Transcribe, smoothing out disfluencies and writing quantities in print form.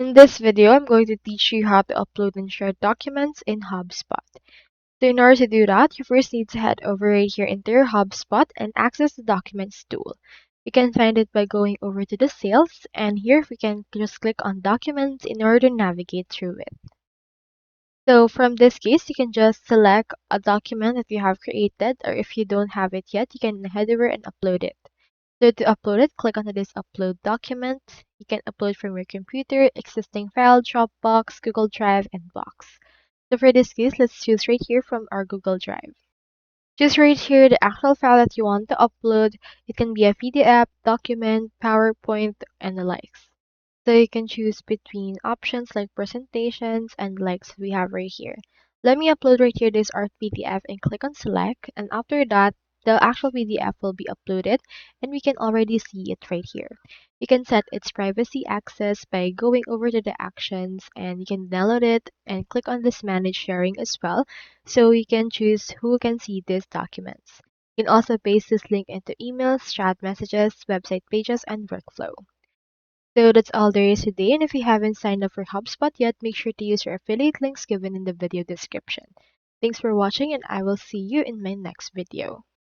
In this video, I'm going to teach you how to upload and share documents in HubSpot. So in order to do that, you first need to head over right here into your HubSpot and access the Documents tool. You can find it by going over to the Sales, and here we can just click on Documents in order to navigate through it. So from this case, you can just select a document that you have created, or if you don't have it yet, you can head over and upload it. So to upload it, click on this upload document. You can upload from your computer, existing file, Dropbox, Google Drive, and Box. So for this case, let's choose right here from our Google Drive. Choose right here the actual file that you want to upload. It can be a PDF, document, PowerPoint, and the likes. So you can choose between options like presentations and likes we have right here. Let me upload right here this art PDF and click on select, and after that the actual PDF will be uploaded and we can already see it right here. You can set its privacy access by going over to the actions, and you can download it and click on this manage sharing as well, so you can choose who can see these documents. You can also paste this link into emails, chat messages, website pages, and workflow. So that's all there is today, and if you haven't signed up for HubSpot yet, make sure to use your affiliate links given in the video description. Thanks for watching, and I will see you in my next video.